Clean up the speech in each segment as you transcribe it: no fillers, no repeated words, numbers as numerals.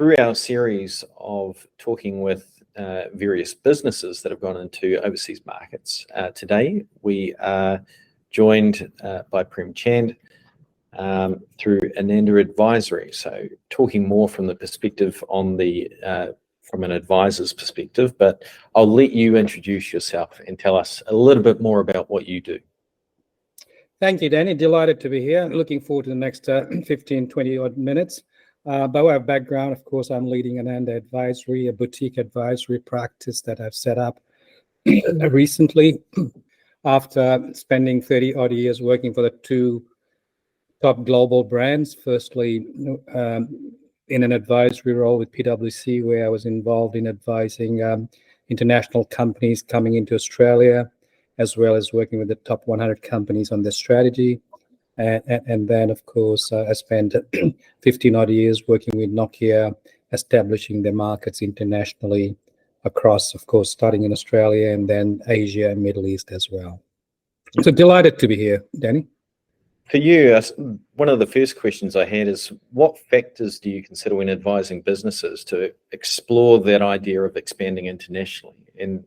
through our series of talking with various businesses that have gone into overseas markets, today we are joined by Prem through Ananda Advisory. So talking more from the perspective on the from an advisor's perspective, but I'll let you introduce yourself and tell us a little bit more about what you do. Thank you, Danny. Delighted to be here. Looking forward to the next 15, 20 odd minutes. By way of background, of course, I'm leading Ananda Advisory, a boutique advisory practice that I've set up recently after spending 30 odd years working for the two top global brands. Firstly, in an advisory role with PwC, where I was involved in advising international companies coming into Australia, as well as working with the top 100 companies on their strategy. And then, of course, I spent 15 odd years working with Nokia, establishing their markets internationally across, of course, starting in Australia and then Asia and Middle East as well. So delighted to be here, Danny. For you, one of the first questions I had is, what factors do you consider when advising businesses to explore that idea of expanding internationally? And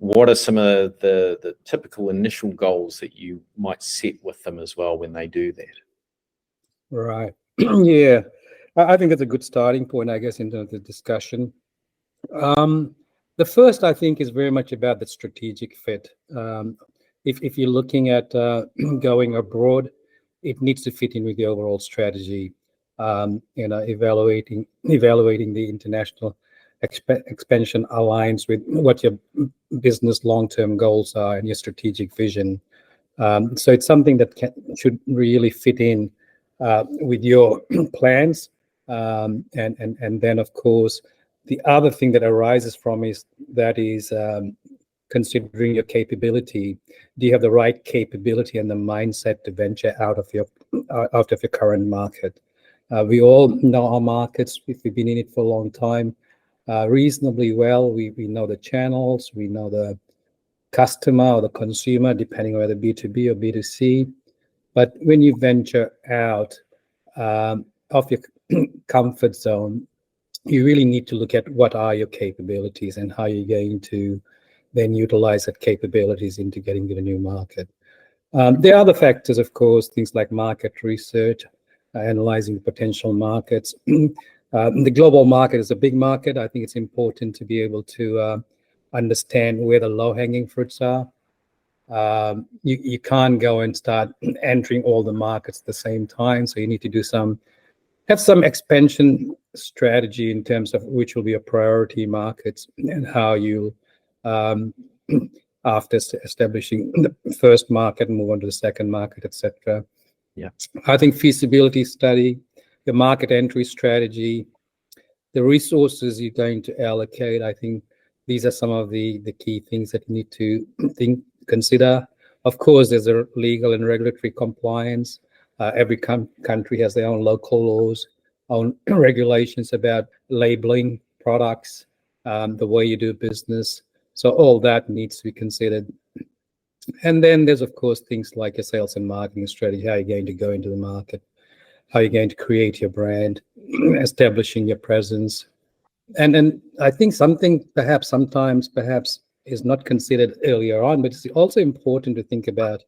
what are some of the typical initial goals that you might set with them as well when they do that? Right. Yeah, I think that's a good starting point, I guess, into the discussion. The first, I think, is very much about the strategic fit. If you're looking at going abroad, it needs to fit in with the overall strategy. Evaluating the international expansion aligns with what your business long-term goals are and your strategic vision. So it's something that should really fit in with your plans. And then, of course, the other thing that arises from is considering your capability. Do you have the right capability and the mindset to venture out of your current market? We all know our markets. If we've been in it for a long time, reasonably well. We know the channels, we know the customer or the consumer, depending on whether B2B or B2C. But when you venture out of your comfort zone, you really need to look at what are your capabilities and how you're going to then utilize that capabilities into getting to the new market. There are other factors, of course, things like market research, analyzing the potential markets. The global market is a big market. I think it's important to be able to understand where the low-hanging fruits are. You can't go and start entering all the markets at the same time, so you need to have some expansion strategy in terms of which will be your priority markets and how you after establishing the first market, move on to the second market, etc. Yeah, I think feasibility study, the market entry strategy, the resources you're going to allocate. I think these are some of the key things that you need to consider. Of course, there's a legal and regulatory compliance. Every country has their own local laws, own regulations about labeling products, the way you do business. So all that needs to be considered. And then there's, of course, things like your sales and marketing strategy, how you're going to go into the market, how you're going to create your brand, establishing your presence. And then I think something sometimes is not considered earlier on, but it's also important to think about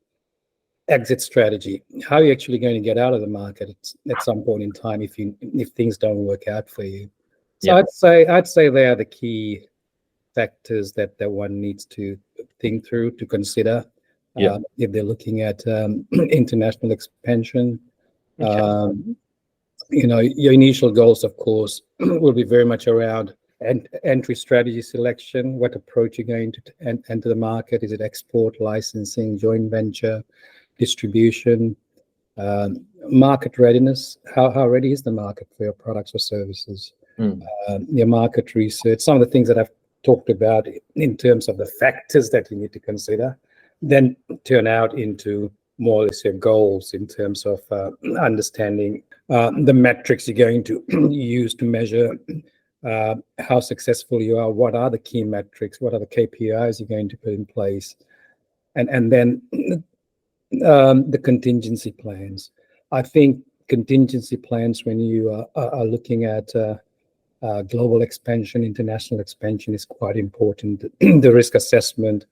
exit strategy. How are you actually going to get out of the market at some point in time if things don't work out for you? So yep. I'd say they are the key factors that one needs to think through, to consider if they're looking at international expansion. Okay. Your initial goals, of course, will be very much around entry strategy selection. What approach you're going to enter the market? Is it export, licensing, joint venture, distribution, market readiness? How ready is the market for your products or services? Your market research, some of the things that I've talked about in terms of the factors that you need to consider, then turn out into more or less your goals in terms of understanding the metrics you're going to use to measure how successful you are. What are the key metrics? What are the KPIs you're going to put in place? And then the contingency plans. I think contingency plans, when you are looking at global expansion, international expansion is quite important. The risk assessment,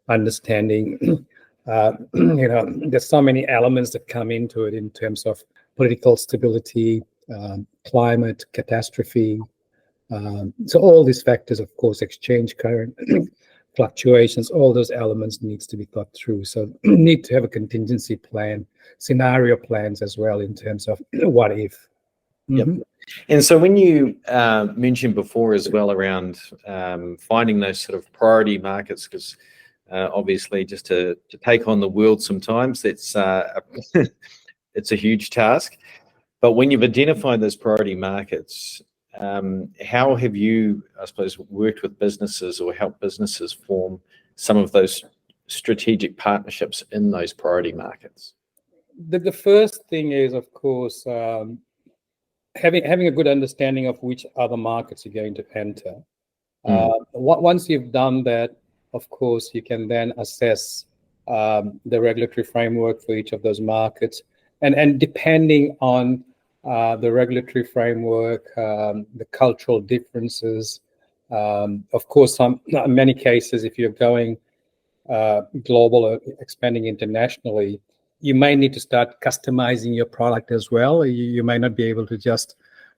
understanding, there's so many elements that come into it in terms of political stability, climate, catastrophe. So all these factors, of course, exchange current fluctuations, all those elements needs to be thought through. So need to have a contingency plan, scenario plans as well in terms of what if. Yep. And so when you mentioned before as well around finding those sort of priority markets, because obviously just to take on the world sometimes, it's it's a huge task. But when you've identified those priority markets, how have you, I suppose, worked with businesses or helped businesses form some of those strategic partnerships in those priority markets? The first thing is, of course, having a good understanding of which other markets you're going to enter. Once you've done that, of course, you can then assess the regulatory framework for each of those markets. And depending on the regulatory framework, the cultural differences, of course, in many cases, if you're going global or expanding internationally, you may need to start customizing your product as well. You may not be able to just,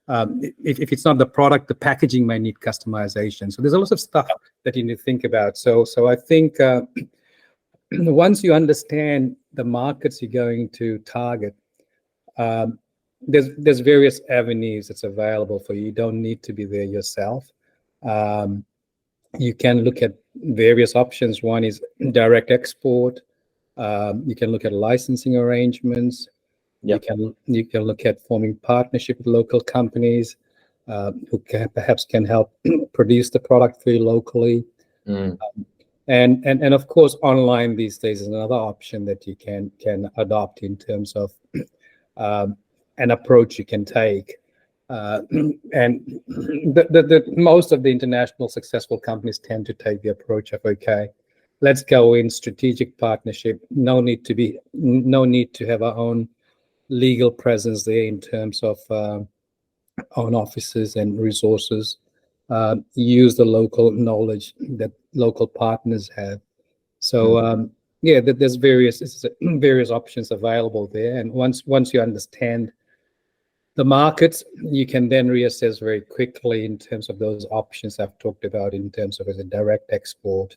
if it's not the product, the packaging may need customization. So there's a lot of stuff that you need to think about. So I think once you understand the markets you're going to target, there's various avenues that's available for you. You don't need to be there yourself. You can look at various options. One is direct export. You can look at licensing arrangements. Yep. You can look at forming partnership with local companies who perhaps can help produce the product for you locally. And of course, online these days is another option that you can adopt in terms of an approach you can take. And most of the international successful companies tend to take the approach of, okay, let's go in strategic partnership. No need to have our own legal presence there in terms of own offices and resources. Use the local knowledge that local partners have. So there's various options available there. And once you understand the markets, you can then reassess very quickly in terms of those options I've talked about in terms of as a direct export,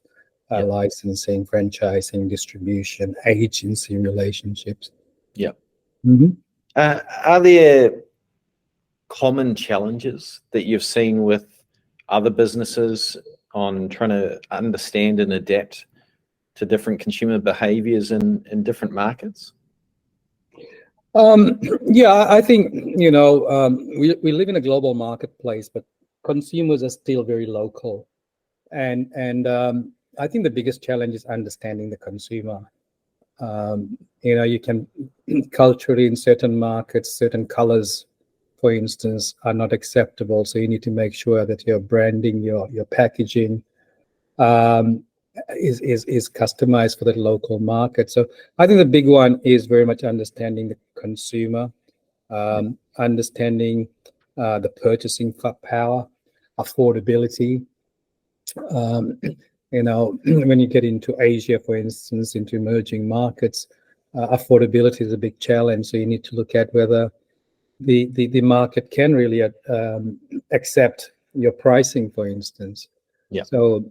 licensing, franchising, distribution, agency relationships. Yeah. Are there common challenges that you've seen with other businesses on trying to understand and adapt to different consumer behaviors in different markets? I think, we live in a global marketplace, but consumers are still very local. And I think the biggest challenge is understanding the consumer. You can culturally in certain markets, certain colors, for instance, are not acceptable. So you need to make sure that your branding, your packaging is customized for the local market. So I think the big one is very much understanding the consumer, understanding the purchasing power, affordability. When you get into Asia, for instance, into emerging markets, affordability is a big challenge. So you need to look at whether the market can really accept your pricing, for instance. Yeah. So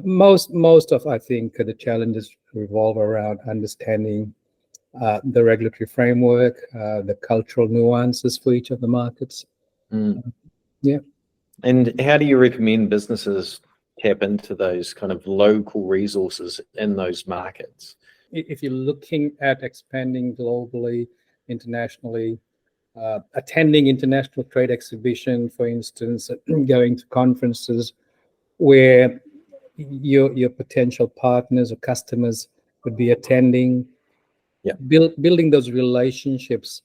most of, I think, the challenges revolve around understanding the regulatory framework, the cultural nuances for each of the markets. Yeah. And how do you recommend businesses tap into those kind of local resources in those markets? If you're looking at expanding globally, internationally, attending international trade exhibition, for instance, going to conferences where your potential partners or customers would be attending, building those relationships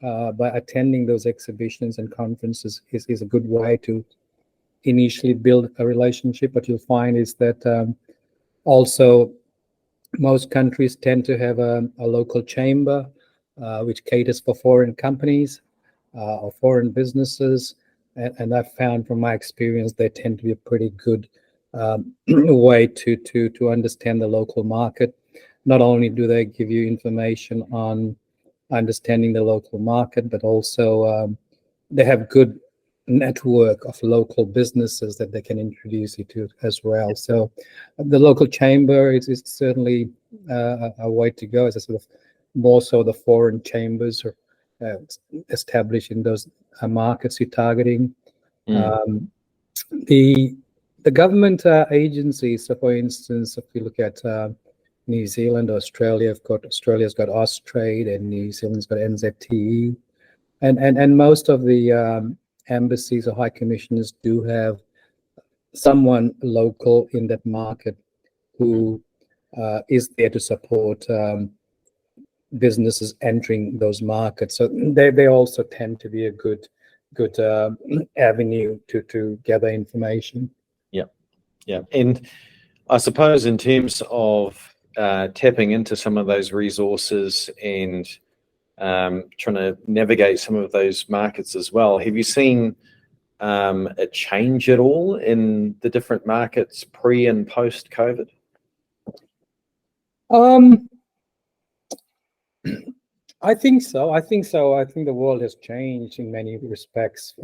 by attending those exhibitions and conferences is a good way to initially build a relationship. What you'll find is that also most countries tend to have a local chamber which caters for foreign companies or foreign businesses. and I've found from my experience they tend to be a pretty good way to understand the local market. Not only do they give you information on understanding the local market, but also they have good network of local businesses that they can introduce you to as well. So the local chamber is certainly a way to go, as a sort of more so the foreign chambers are established in those markets you're targeting. Mm. The government agencies, so for instance, if you look at New Zealand, Australia's got Austrade, and New Zealand's got NZTE, and most of the embassies or high commissioners do have someone local in that market who is there to support businesses entering those markets. So they also tend to be a good avenue to gather information. Yeah. And I suppose in terms of tapping into some of those resources and trying to navigate some of those markets as well, have you seen it change at all in the different markets pre and post COVID? I think so. I think the world has changed in many respects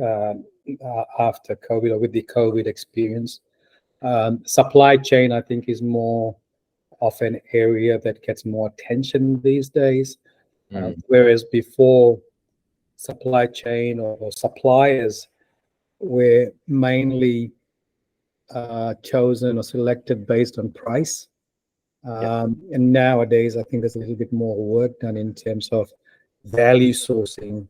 after COVID, or with the COVID experience. Supply chain, I think, is more of an area that gets more attention these days. Whereas before, supply chain or suppliers were mainly chosen or selected based on price. And nowadays, I think there's a little bit more work done in terms of value sourcing,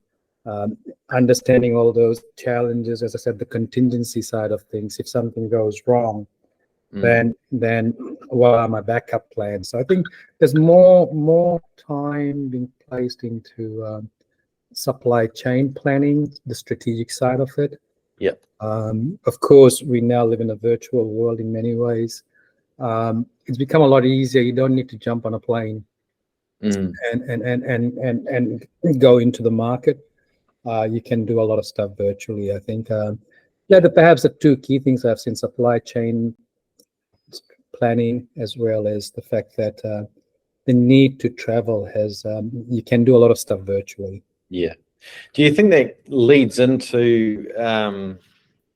understanding all those challenges. As I said, the contingency side of things. If something goes wrong, then what are my backup plans? So I think there's more time being placed into supply chain planning, the strategic side of it. Yeah. Of course, we now live in a virtual world in many ways. It's become a lot easier. You don't need to jump on a plane and go into the market. You can do a lot of stuff virtually, I think. Perhaps the two key things I've seen: supply chain planning, as well as the fact that the need to travel has, you can do a lot of stuff virtually. Yeah. Do you think that leads into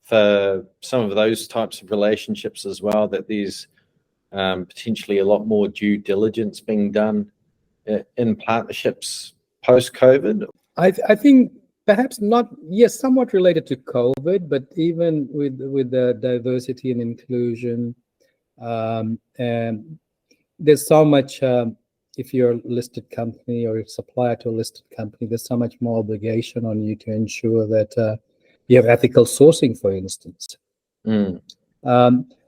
for some of those types of relationships as well, that there's potentially a lot more due diligence being done in partnerships post-COVID? I think perhaps not, yes, somewhat related to COVID, but even with the diversity and inclusion, and there's so much, if you're a listed company or a supplier to a listed company, there's so much more obligation on you to ensure that you have ethical sourcing, for instance.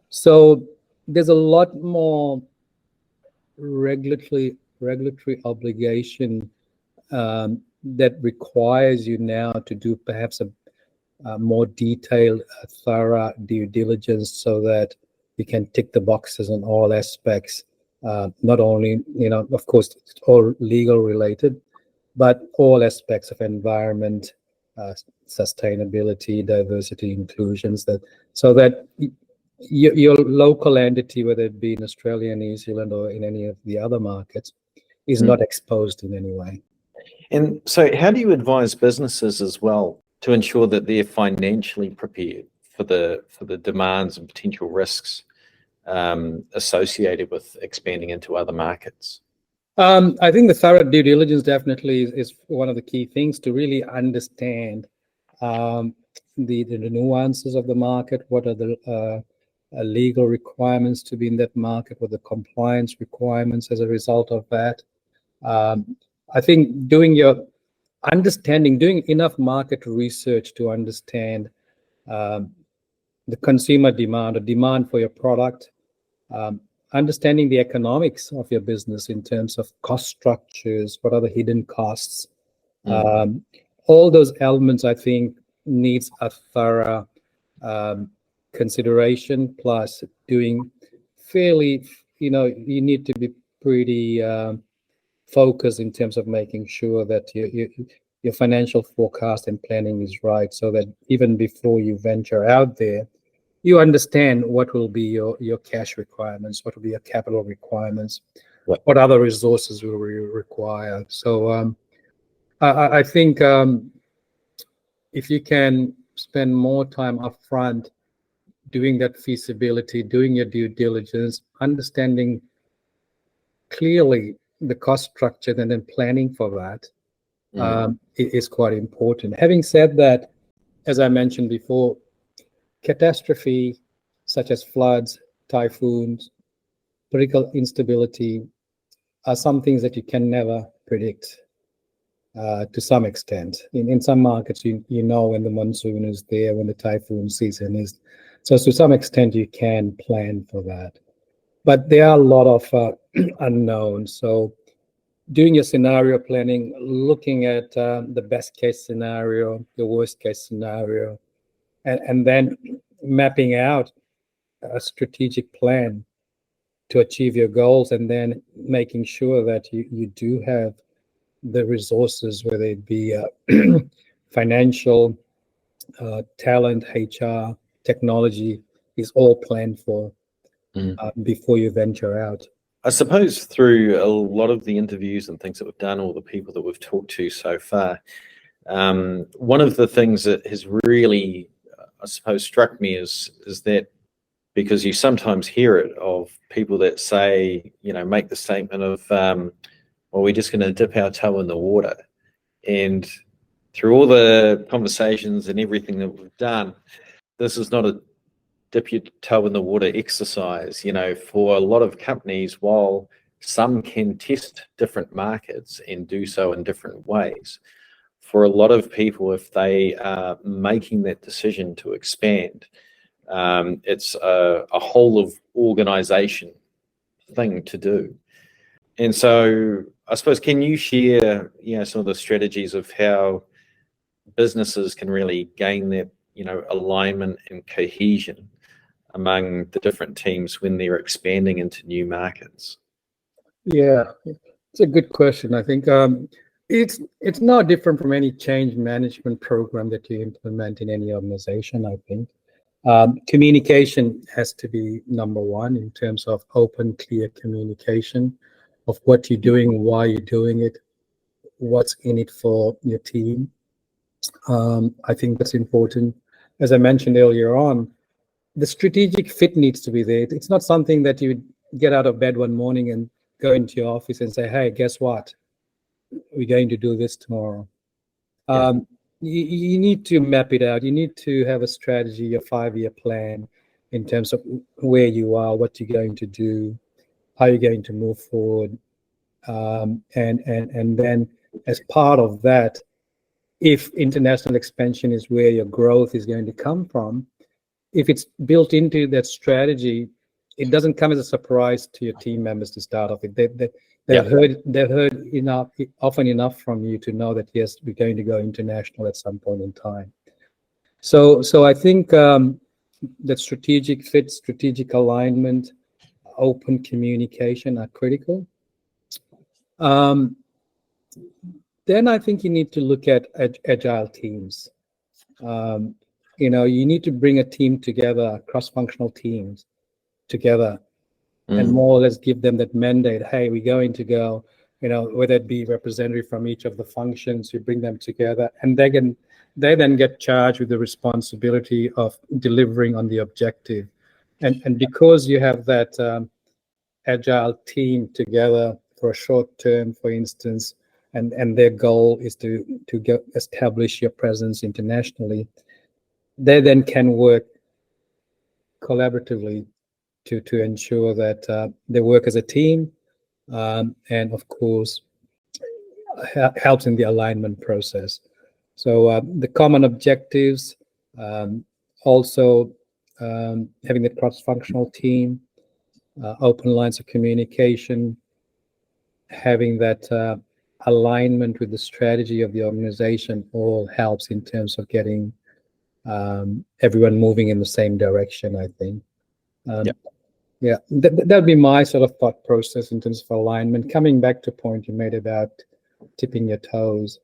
So there's a lot more regulatory obligation that requires you now to do perhaps a more detailed, thorough due diligence, so that you can tick the boxes on all aspects. Not only, of course, it's all legal related, but all aspects of environment, sustainability, diversity, inclusions, so that your local entity, whether it be in Australia, New Zealand, or in any of the other markets, is not exposed in any way. And so how do you advise businesses as well to ensure that they're financially prepared for the demands and potential risks associated with expanding into other markets? I think the thorough due diligence definitely is one of the key things to really understand the nuances of the market. What are the legal requirements to be in that market? What are the compliance requirements as a result of that? I think doing enough market research to understand the consumer demand, or demand for your product, understanding the economics of your business in terms of cost structures, what are the hidden costs, all those elements, I think, needs a thorough consideration, plus doing fairly, you need to be pretty focused in terms of making sure that your financial forecast and planning is right, so that even before you venture out there, you understand what will be your cash requirements, what will be your capital requirements, Right. what other resources will you require. So I think if you can spend more time upfront doing that feasibility, doing your due diligence, understanding clearly the cost structure, and then planning for that, is quite important. Having said that, as I mentioned before, catastrophe such as floods, typhoons, political instability are some things that you can never predict to some extent. In some markets, you know when the monsoon is there, when the typhoon season is. So to some extent, you can plan for that. But there are a lot of unknowns. So doing your scenario planning, looking at the best case scenario, the worst case scenario, and then mapping out a strategic plan to achieve your goals, and then making sure that you do have the resources, whether it be financial, talent, HR, technology, is all planned for before you venture out. I suppose through a lot of the interviews and things that we've done, or the people that we've talked to so far, one of the things that has really, I suppose, struck me is that, because you sometimes hear it of people that say, make the statement of, well, we're just going to dip our toe in the water. And through all the conversations and everything that we've done, this is not a dip your toe in the water exercise. For a lot of companies, while some can test different markets and do so in different ways, for a lot of people, if they are making that decision to expand, it's a whole of organization thing to do. And so I suppose, can you share, some of the strategies of how businesses can really gain that, alignment and cohesion among the different teams when they're expanding into new markets? Yeah, it's a good question. I think it's not different from any change management program that you implement in any organization. I think communication has to be number one, in terms of open, clear communication of what you're doing, why you're doing it, what's in it for your team. I think that's important. As I mentioned earlier on, the strategic fit needs to be there. It's not something that you get out of bed one morning and go into your office and say, hey, guess what? We're going to do this tomorrow. Yeah. You need to map it out. You need to have a strategy, a 5-year plan in terms of where you are, what you're going to do, how you're going to move forward. And then as part of that, if international expansion is where your growth is going to come from, if it's built into that strategy, it doesn't come as a surprise to your team members to start off with. They've heard enough, often enough from you to know that, yes, we're going to go international at some point in time. So I think that strategic fit, strategic alignment, open communication are critical. Then I think you need to look at agile teams. You need to bring a team together, cross-functional teams together, and more or less give them that mandate. Hey, we're going to go, whether it be representative from each of the functions, you bring them together, and they then get charged with the responsibility of delivering on the objective. And because you have that agile team together for a short term, for instance, and their goal is to go establish your presence internationally, they then can work collaboratively to ensure that they work as a team, and of course helps in the alignment process. So the common objectives, also having the cross-functional team, open lines of communication, having that alignment with the strategy of the organization, all helps in terms of getting everyone moving in the same direction, I think. Yeah, that would be my sort of thought process in terms of alignment. Coming back to a point you made about tipping your toes,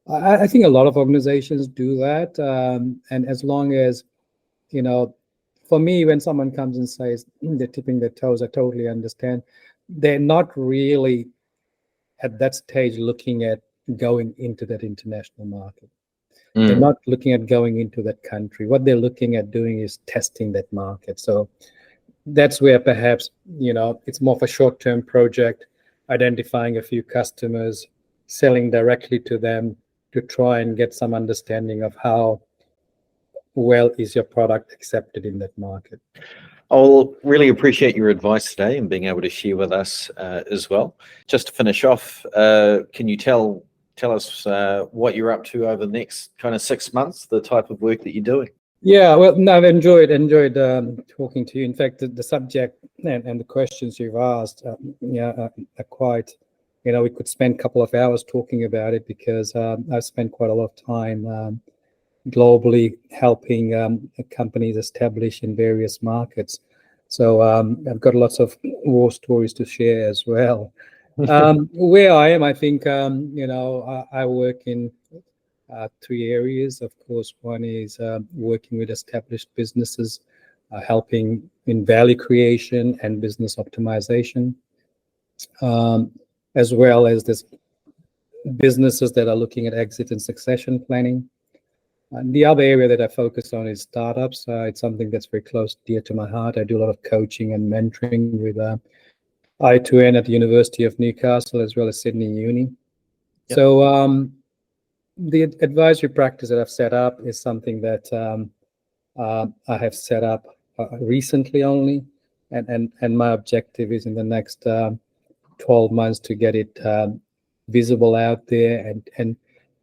I think a lot of organizations do that. And as long as, for me, when someone comes and says they're tipping their toes, I totally understand. They're not really at that stage looking at going into that international market. They're not looking at going into that country. What they're looking at doing is testing that market. So that's where perhaps, it's more of a short-term project, identifying a few customers, selling directly to them to try and get some understanding of how well is your product accepted in that market. I'll really appreciate your advice today and being able to share with us as well. Just to finish off, can you tell us what you're up to over the next kind of 6 months, the type of work that you're doing? Yeah, well, no, I've enjoyed talking to you. In fact, the subject and the questions you've asked are quite, we could spend a couple of hours talking about it, because I've spent quite a lot of time globally helping companies establish in various markets. So I've got lots of war stories to share as well. Where I am, I think, I work in 3 areas. Of course, one is working with established businesses, helping in value creation and business optimization, as well as there's businesses that are looking at exit and succession planning. And the other area that I focus on is startups. It's something that's very close, dear to my heart. I do a lot of coaching and mentoring with I2N at the University of Newcastle, as well as Sydney Uni. Yep. So the advisory practice that I've set up is something that I have set up recently only, and my objective is in the next 12 months to get it visible out there. And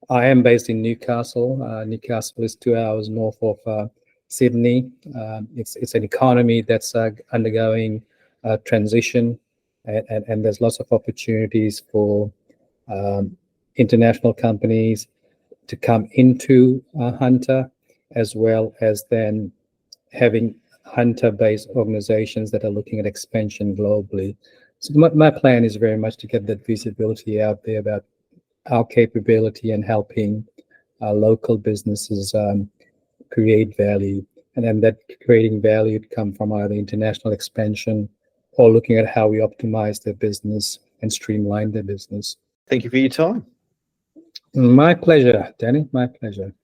I am based in Newcastle. Newcastle is 2 hours north of Sydney. It's an economy that's undergoing transition, and there's lots of opportunities for international companies to come into Hunter, as well as then having Hunter-based organizations that are looking at expansion globally. So my plan is very much to get that visibility out there about our capability and helping local businesses create value, and then that creating value to come from either international expansion or looking at how we optimize their business and streamline their business. Thank you for your time. My pleasure, Danny. My pleasure.